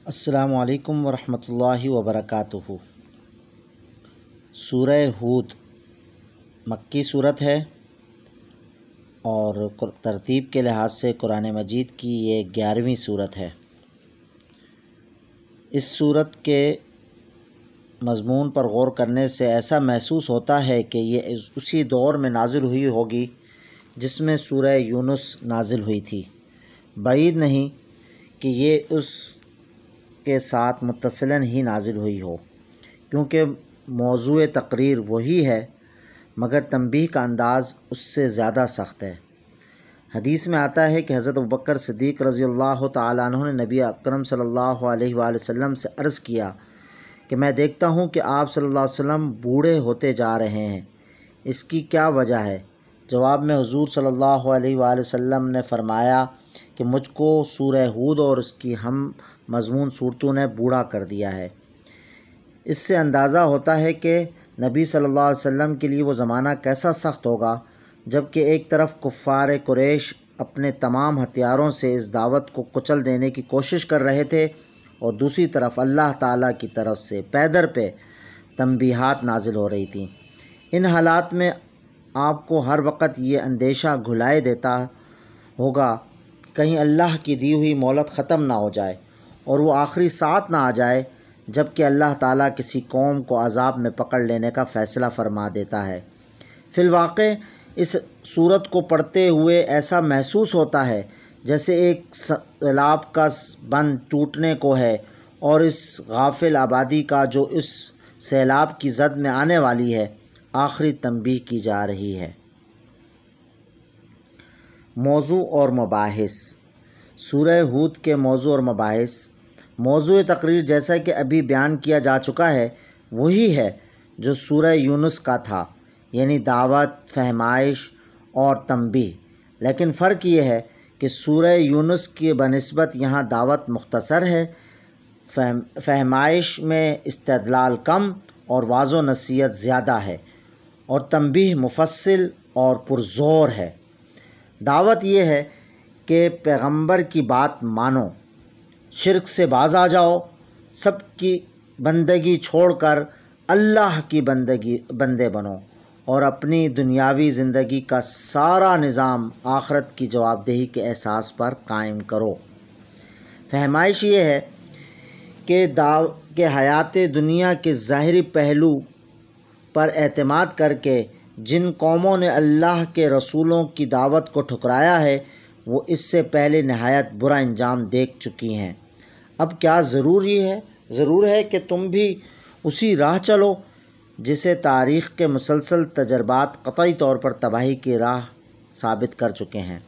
السلام علیکم ورحمۃ اللہ وبرکاتہ۔ سورہ ہود مکی صورت ہے اور ترتیب کے لحاظ سے قرآن مجید کی یہ 11ویں صورت ہے۔ اس صورت کے مضمون پر غور کرنے سے ایسا محسوس ہوتا ہے کہ یہ اسی دور میں نازل ہوئی ہوگی جس میں سورہ یونس نازل ہوئی تھی۔ بعید نہیں کہ یہ اس کے ساتھ متصلاً ہی نازل ہوئی ہو، کیونکہ موضوع تقریر وہی ہے مگر تنبیہ کا انداز اس سے زیادہ سخت ہے۔ حدیث میں آتا ہے کہ حضرت ابوبکر صدیق رضی اللہ تعالیٰ عنہ نے نبی اکرم صلی اللہ علیہ وآلہ وسلم سے عرض کیا کہ میں دیکھتا ہوں کہ آپ صلی اللہ علیہ وسلم بوڑھے ہوتے جا رہے ہیں، اس کی کیا وجہ ہے؟ جواب میں حضور صلی اللہ علیہ وآلہ وسلم نے فرمایا کہ مجھ کو سورہ ہود اور اس کی ہم مضمون صورتوں نے بوڑھا کر دیا ہے۔ اس سے اندازہ ہوتا ہے کہ نبی صلی اللہ علیہ وسلم کے لیے وہ زمانہ کیسا سخت ہوگا، جب کہ ایک طرف کفار قریش اپنے تمام ہتھیاروں سے اس دعوت کو کچل دینے کی کوشش کر رہے تھے اور دوسری طرف اللہ تعالیٰ کی طرف سے پے در پہ تنبیہات نازل ہو رہی تھیں۔ ان حالات میں آپ کو ہر وقت یہ اندیشہ گھلائے دیتا ہوگا کہیں اللہ کی دی ہوئی مہلت ختم نہ ہو جائے اور وہ آخری ساتھ نہ آ جائے جب کہ اللہ تعالیٰ کسی قوم کو عذاب میں پکڑ لینے کا فیصلہ فرما دیتا ہے۔ فی الواقع اس صورت کو پڑھتے ہوئے ایسا محسوس ہوتا ہے جیسے ایک سیلاب کا بند ٹوٹنے کو ہے اور اس غافل آبادی کا جو اس سیلاب کی زد میں آنے والی ہے آخری تنبیہ کی جا رہی ہے۔ موضوع اور مباحث۔ سورہ ہود کے موضوع اور مباحث۔ موضوع تقریر جیسا کہ ابھی بیان کیا جا چکا ہے وہی ہے جو سورہ یونس کا تھا، یعنی دعوت، فہمائش اور تنبیہ، لیکن فرق یہ ہے کہ سورہ یونس کی بنسبت یہاں دعوت مختصر ہے، فہمائش میں استدلال کم اور واضح و نصیحت زیادہ ہے، اور تنبیہ مفصل اور پرزور ہے۔ دعوت یہ ہے کہ پیغمبر کی بات مانو، شرک سے باز آ جاؤ، سب کی بندگی چھوڑ کر اللہ کی بندے بنو اور اپنی دنیاوی زندگی کا سارا نظام آخرت کی جواب دہی کے احساس پر قائم کرو۔ فہمائش یہ ہے کہ حیات دنیا کے ظاہری پہلو پر اعتماد کر کے جن قوموں نے اللہ کے رسولوں کی دعوت کو ٹھکرایا ہے وہ اس سے پہلے نہایت برا انجام دیکھ چکی ہیں۔ اب کیا ضرور ہے کہ تم بھی اسی راہ چلو جسے تاریخ کے مسلسل تجربات قطعی طور پر تباہی کی راہ ثابت کر چکے ہیں۔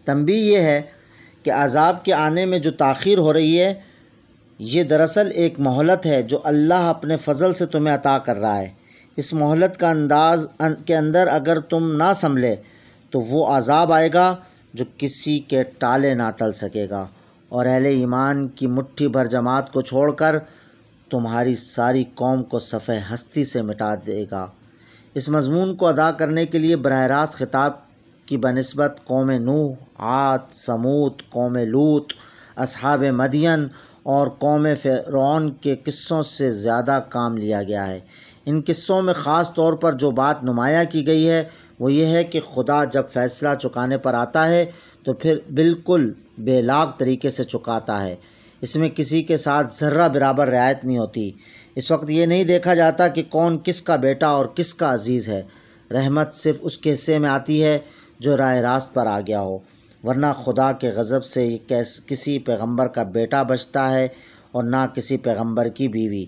تنبیہ یہ ہے کہ عذاب کے آنے میں جو تاخیر ہو رہی ہے یہ دراصل ایک مہلت ہے جو اللہ اپنے فضل سے تمہیں عطا کر رہا ہے۔ اس مہلت کا انداز کے اندر اگر تم نہ سنبھلے تو وہ عذاب آئے گا جو کسی کے ٹالے نہ ٹل سکے گا اور اہل ایمان کی مٹھی بھر جماعت کو چھوڑ کر تمہاری ساری قوم کو صفحہ ہستی سے مٹا دے گا۔ اس مضمون کو ادا کرنے کے لیے براہ راست خطاب کی بنسبت قوم نوح، عاد، سمود، قوم لوط، اصحاب مدین اور قوم فرعون کے قصوں سے زیادہ کام لیا گیا ہے۔ ان قصوں میں خاص طور پر جو بات نمایاں کی گئی ہے وہ یہ ہے کہ خدا جب فیصلہ چکانے پر آتا ہے تو پھر بالکل بے لاگ طریقے سے چکاتا ہے، اس میں کسی کے ساتھ ذرہ برابر رعایت نہیں ہوتی۔ اس وقت یہ نہیں دیکھا جاتا کہ کون کس کا بیٹا اور کس کا عزیز ہے، رحمت صرف اس کے حصے میں آتی ہے جو راہ راست پر آ گیا ہو، ورنہ خدا کے غضب سے کسی پیغمبر کا بیٹا بچتا ہے اور نہ کسی پیغمبر کی بیوی۔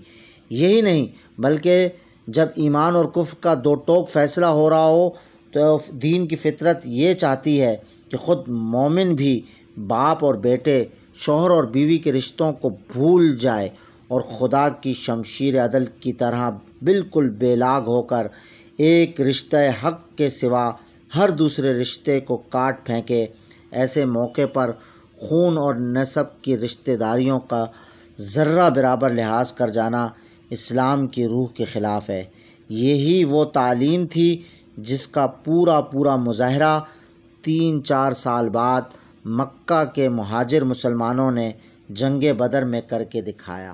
یہی نہیں بلکہ جب ایمان اور کفر کا دو ٹوک فیصلہ ہو رہا ہو تو دین کی فطرت یہ چاہتی ہے کہ خود مومن بھی باپ اور بیٹے، شوہر اور بیوی کے رشتوں کو بھول جائے اور خدا کی شمشیر عدل کی طرح بالکل بے لاگ ہو کر ایک رشتہ حق کے سوا ہر دوسرے رشتے کو کاٹ پھینکے۔ ایسے موقع پر خون اور نسب کی رشتہ داریوں کا ذرہ برابر لحاظ کر جانا اسلام کی روح کے خلاف ہے۔ یہی وہ تعلیم تھی جس کا پورا مظاہرہ 3-4 سال بعد مکہ کے مہاجر مسلمانوں نے جنگ بدر میں کر کے دکھایا۔